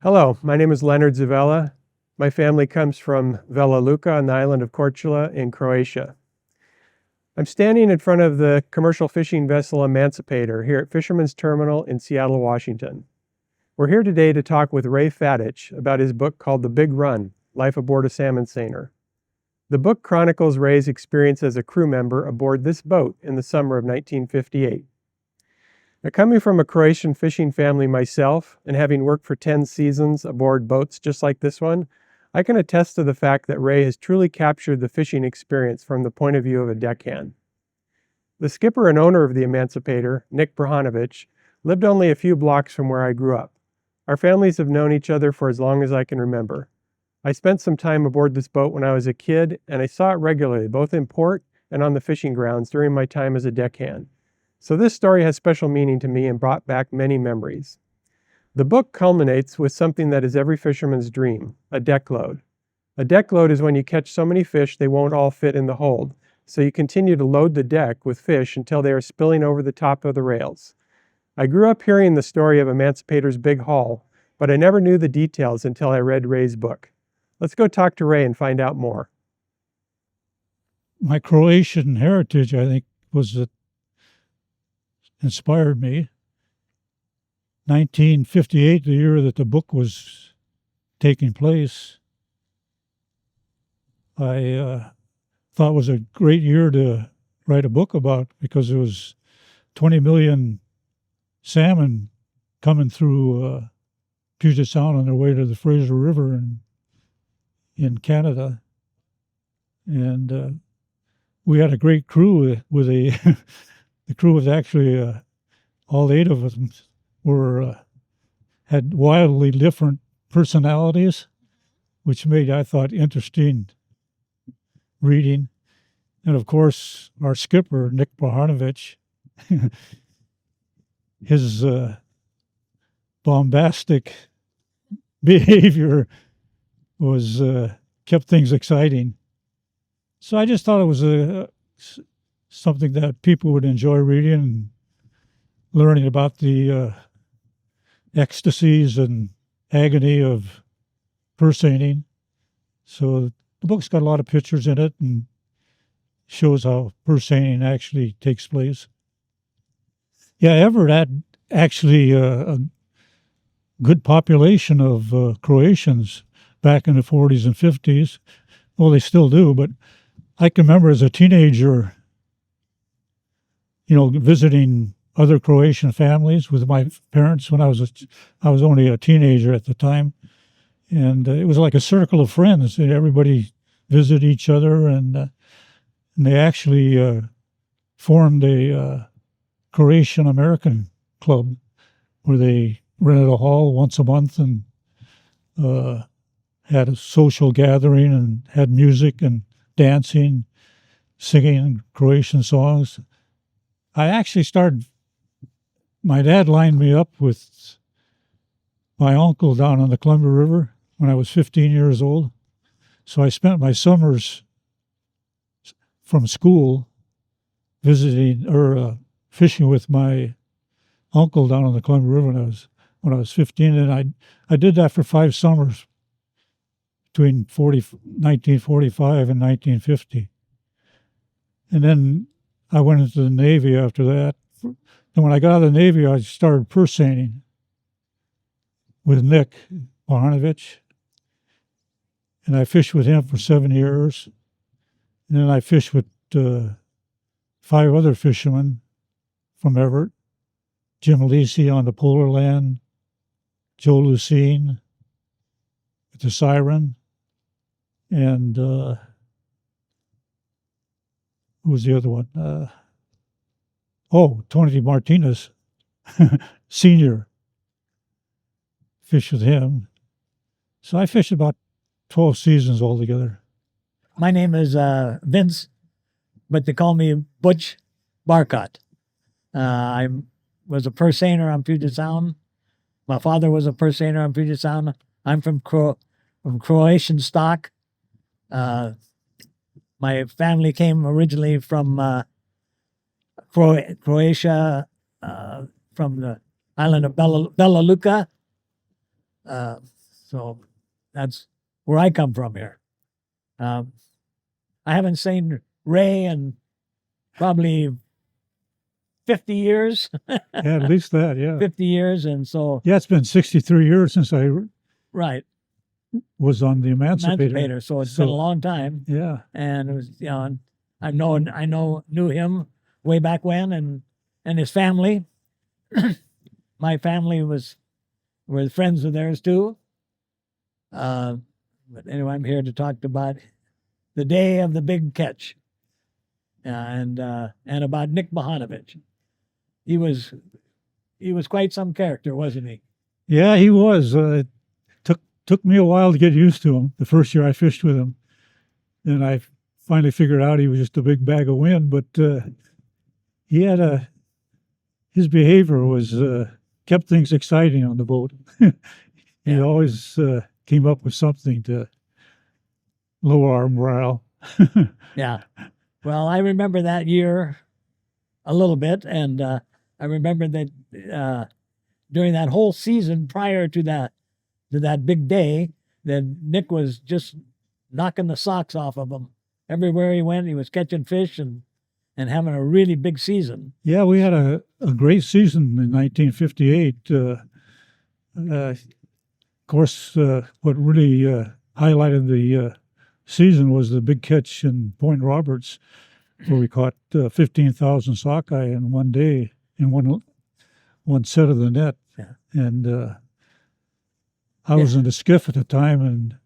Hello, my name is Leonard Zavella. My family comes from Vela Luka on the island of Korčula in Croatia. I'm standing in front of the commercial fishing vessel Emancipator here at Fisherman's Terminal in Seattle, Washington. We're here today to talk with Ray Fadich about his book called The Big Run: Life Aboard a Salmon Seiner. The book chronicles Ray's experience as a crew member aboard this boat in the summer of 1958. Now, coming from a Croatian fishing family myself, and having worked for 10 seasons aboard boats just like this one, I can attest to the fact that Ray has truly captured the fishing experience from the point of view of a deckhand. The skipper and owner of the Emancipator, Nick Brahanovic, lived only a few blocks from where I grew up. Our families have known each other for as long as I can remember. I spent some time aboard this boat when I was a kid, and I saw it regularly, both in port and on the fishing grounds during my time as a deckhand. So this story has special meaning to me and brought back many memories. The book culminates with something that is every fisherman's dream: a deck load. A deck load is when you catch so many fish they won't all fit in the hold, so you continue to load the deck with fish until they are spilling over the top of the rails. I grew up hearing the story of Emancipator's big haul, but I never knew the details until I read Ray's book. Let's go talk to Ray and find out more. My Croatian heritage, I think, was that inspired me. 1958, the year that the book was taking place, I thought was a great year to write a book about, because there was 20 million salmon coming through Puget Sound on their way to the Fraser River in Canada. And we had a great crew with a the crew was actually all 8 of us had wildly different personalities, which made, I thought, interesting reading. And of course, our skipper, Nick Brahanovic, his bombastic behavior was kept things exciting. So I just thought it was something that people would enjoy reading and learning about the ecstasies and agony of purse seining. So the book's got a lot of pictures in it and shows how purse seining actually takes place. Yeah, Everett had actually a good population of Croatians back in the 40s and 50s. Well, they still do, but I can remember as a teenager, visiting other Croatian families with my parents when I was only a teenager at the time. And it was like a circle of friends. Everybody visited each other, and they actually formed a Croatian-American club where they rented a hall once a month and had a social gathering and had music and dancing, singing Croatian songs. I actually my dad lined me up with my uncle down on the Columbia River when I was 15 years old. So I spent my summers from school visiting or fishing with my uncle down on the Columbia River when I was 15, and I did that for 5 summers between 1945 and 1950. And then I went into the Navy after that. And when I got out of the Navy, I started purse seining with Nick Brahanovic. And I fished with him for 7 years. And then I fished with 5 other fishermen from Everett: Jim Lisi on the Polar Land, Joe Lucene with the Siren, and who was the other one? Tony Martinez, senior. Fished with him. So I fished about 12 seasons altogether. My name is Vince, but they call me Butch Barcott. I was a purse seiner on Puget Sound. My father was a purse seiner on Puget Sound. I'm from Croatian stock. My family came originally from Croatia, from the island of Bela Luka. So that's where I come from here. I haven't seen Ray in probably 50 years. Yeah, at least that, yeah. 50 years. And so, Yeah, it's been 63 years since I right, was on the Emancipator. So it's been a long time. Yeah. And it was, you know, knew him way back when, and his family. My family were friends of theirs too. But anyway, I'm here to talk about the day of the big catch, and about Nick Bohanovich. He was quite some character, wasn't he? Yeah, he was. It took me a while to get used to him. The first year I fished with him, and I finally figured out he was just a big bag of wind. But he had his behavior was kept things exciting on the boat. He always came up with something to lower our morale. Yeah. Well, I remember that year a little bit, and I remember that during that whole season prior to that big day, that Nick was just knocking the socks off of him. Everywhere he went, he was catching fish and having a really big season. Yeah, we had a great season in 1958. Of course, what really highlighted the season was the big catch in Point Roberts, where we caught 15,000 sockeye in one day in one set of the net. Yeah. And I was in the skiff at the time, and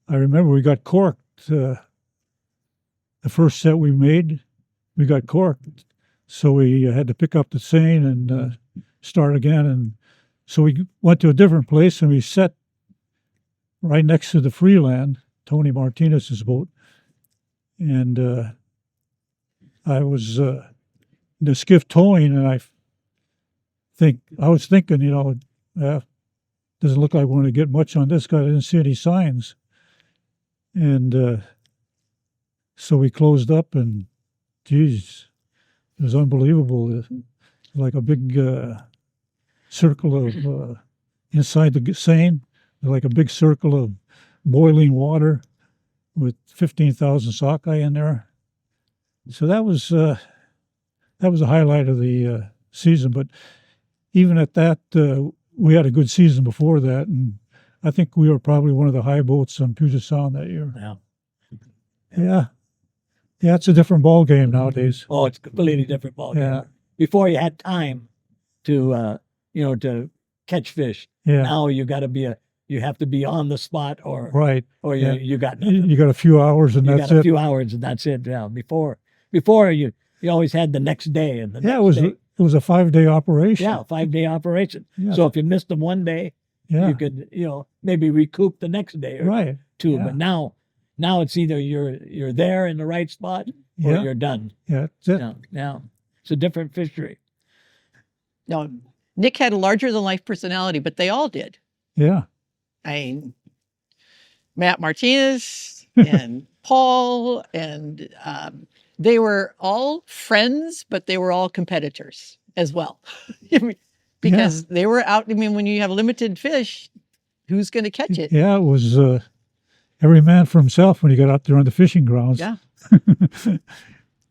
I remember we got corked. The first set we made, we got corked, so we had to pick up the seine and start again. And so we went to a different place, and we set right next to the Freeland, Tony Martinez's boat. And I was in the skiff towing, and I was thinking, you know, doesn't look like we're going to get much on this guy. I didn't see any signs. And so we closed up, and geez, it was unbelievable. Like a big circle of, inside the seine, like a big circle of boiling water with 15,000 sockeye in there. So that was a highlight of the season. But even at that, we had a good season before that, and I think we were probably one of the high boats on Puget Sound that year. Yeah. Yeah, it's a different ball game nowadays. Oh, it's a completely different ball game. Yeah. Before you had time to to catch fish. Yeah. Now you have to be on the spot, or Right. or Yeah. you got nothing. You got a few hours, and You that's got a it. few hours and that's it. Yeah. Before you always had the next day and the Yeah, next day. it was a 5-day operation. Yeah, 5-day operation. Yeah. So if you missed them one day, Yeah. you could maybe recoup the next day or Right. two. Yeah. But now it's either you're there in the right spot or Yeah. you're done. Yeah, that's it. Now it's a different fishery. No, Nick had a larger than life personality, but they all did. Yeah. I mean, Matt Martinez and Paul, and they were all friends, but they were all competitors as well. Because they were out. I mean, when you have limited fish, who's going to catch it? Yeah, it was every man for himself when you got out there on the fishing grounds. Yeah.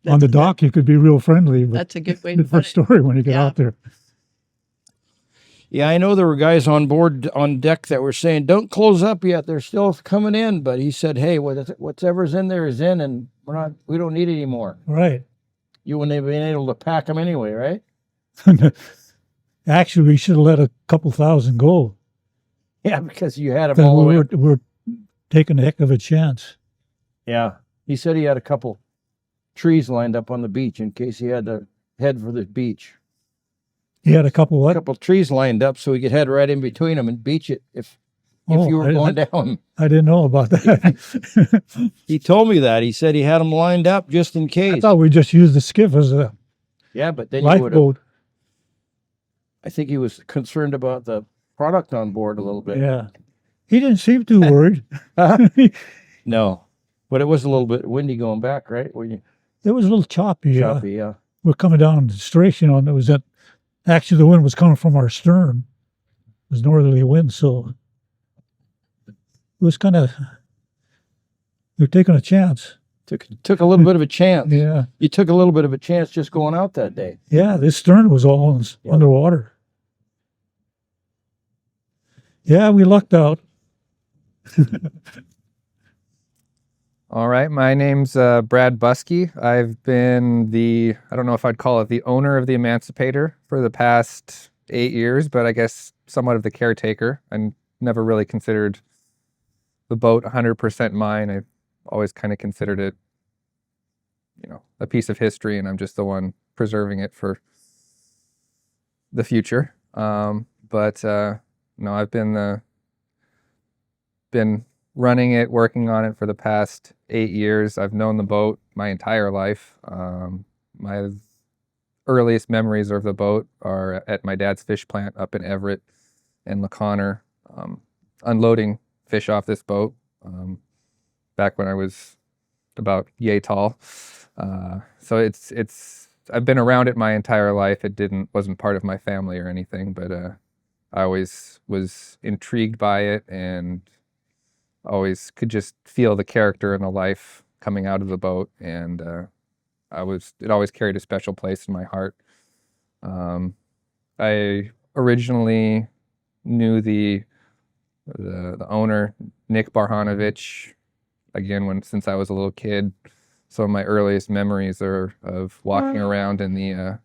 On the dock, you could be real friendly, but That's a good way to put different it. story when you get Yeah. out there. Yeah, I know there were guys on board on deck that were saying, "Don't close up yet. They're still coming in." But he said, "Hey, whatever's in there is in, and we don't need any more." Right. You wouldn't have been able to pack them anyway, right? Actually, we should have let a couple thousand go. Yeah, because you had them Then all the way. we're taking a heck of a chance. Yeah, he said he had a couple trees lined up on the beach in case he had to head for the beach. He had a couple A what? couple trees lined up so he could head right in between them and beach it if you were going down. I didn't know about that. He told me that. He said he had them lined up just in I case. thought we just used the skiff as a Yeah, but then you would have. lifeboat. I think he was concerned about the product on board a little bit. Yeah. He didn't seem too worried. No, but it was a little bit windy going back, right? Were you It was a little choppy. choppy? Yeah. We're coming down the straight, and it was actually the wind was coming from our stern. was northerly wind, so it was kind of, we were taking a chance. Took a little bit of a chance. Yeah. You took a little bit of a chance just going out that day. Yeah, this stern was all underwater. Yeah, we lucked out. All right, my name's Brad Buskey. I've been I don't know if I'd call it the owner of the Emancipator for the past 8 years, but I guess somewhat of the caretaker. I never really considered the boat 100% mine. I always kind of considered it, a piece of history, and I'm just the one preserving it for the future. But no, I've been running it, working on it for the past 8 years. I've known the boat my entire life. My earliest memories of the boat are at my dad's fish plant up in Everett and LaConner, unloading fish off this boat back when I was about yay tall. So I've been around it my entire life. It wasn't part of my family or anything, but I always was intrigued by it and always could just feel the character and the life coming out of the boat, and it always carried a special place in my heart. I originally knew the owner, Nick Barhanovich, again since I was a little kid. Some of my earliest memories are of walking around in the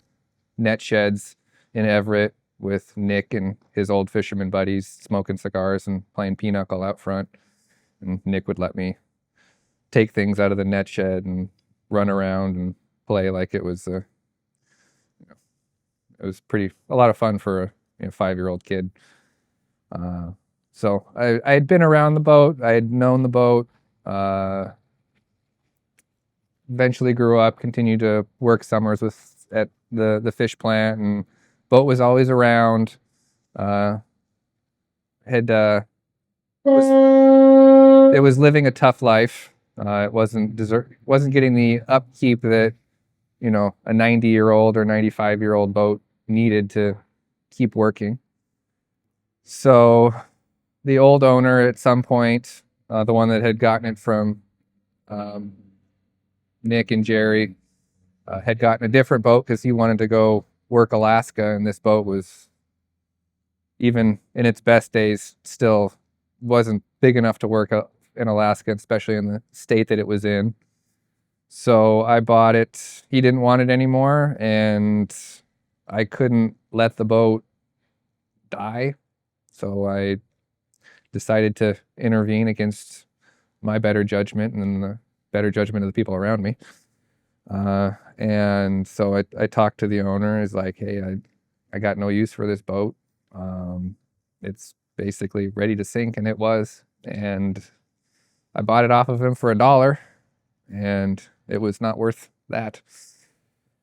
net sheds in Everett with Nick and his old fisherman buddies, smoking cigars and playing pinochle out front. And Nick would let me take things out of the net shed and run around and play like it was it was a lot of fun for a 5-year-old kid. So I had been around the boat. I had known the boat. Eventually grew up, continued to work summers at the fish plant, and boat was always around. It was living a tough life. It wasn't getting the upkeep that a 90-year-old or 95-year-old boat needed to keep working. So the old owner at some point, the one that had gotten it from Nick and Jerry, had gotten a different boat because he wanted to go work Alaska, and this boat was, even in its best days, still wasn't big enough to work in Alaska, especially in the state that it was in. So I bought it. He didn't want it anymore, and I couldn't let the boat die. So I decided to intervene against my better judgment and the better judgment of the people around me. And so I talked to the owner. He's like, hey, I got no use for this boat. It's basically ready to sink, and it was. And I bought it off of him for $1, and it was not worth that.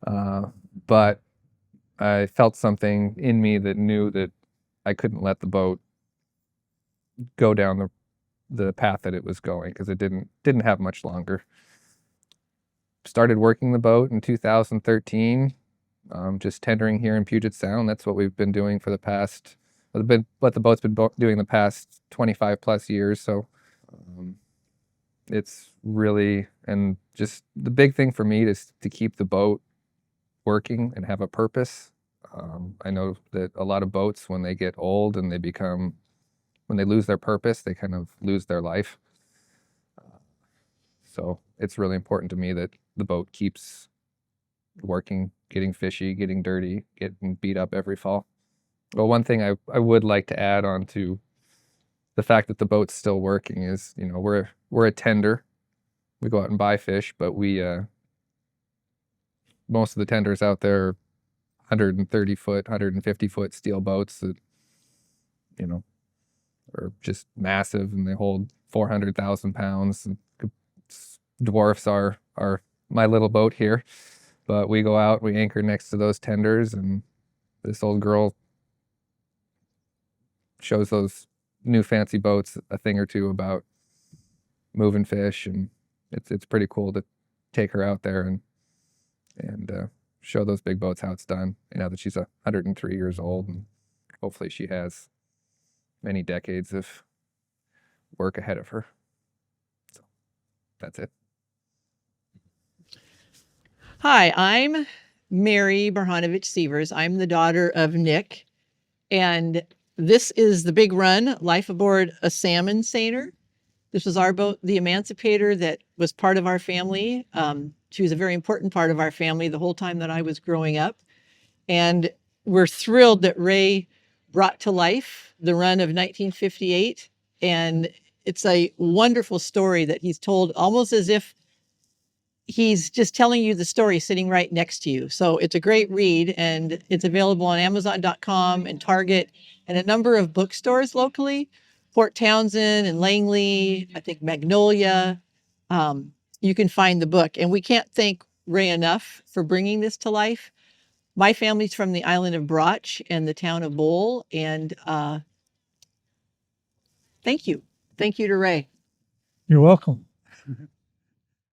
But I felt something in me that knew that I couldn't let the boat go down the path that it was going, because it didn't have much longer. Started working the boat in 2013, just tendering here in Puget Sound. That's what we've been doing for what the boat's been doing the past 25 plus years. So it's really, and just the big thing for me is to keep the boat working and have a purpose. I know that a lot of boats, when they get old and when they lose their purpose, they kind of lose their life. So it's really important to me that the boat keeps working, getting fishy, getting dirty, getting beat up every fall. Well, one thing I would like to add on to the fact that the boat's still working is, we're a tender. We go out and buy fish, but most of the tenders out there are 130 foot, 150 foot steel boats that, are just massive, and they hold 400,000 pounds. Dwarfs are my little boat here, but we go out, we anchor next to those tenders, and this old girl shows those new fancy boats a thing or two about moving fish, and it's pretty cool to take her out there and show those big boats how it's done. Now that she's 103 years old, and hopefully she has many decades of work ahead of her. So that's it. Hi, I'm Mary Barhanovich Sievers. I'm the daughter of Nick, and this is the Big Run, life aboard a salmon seiner. This was our boat, the Emancipator, that was part of our family. She was a very important part of our family the whole time that I was growing up. And we're thrilled that Ray brought to life the run of 1958. And it's a wonderful story that he's told almost as if he's just telling you the story sitting right next to you. So it's a great read, and it's available on Amazon.com and Target and a number of bookstores locally, Port Townsend and Langley, I think Magnolia. You can find the book. And we can't thank Ray enough for bringing this to life. My family's from the island of Broch and the town of Bowl. And thank you. Thank you to Ray. You're welcome.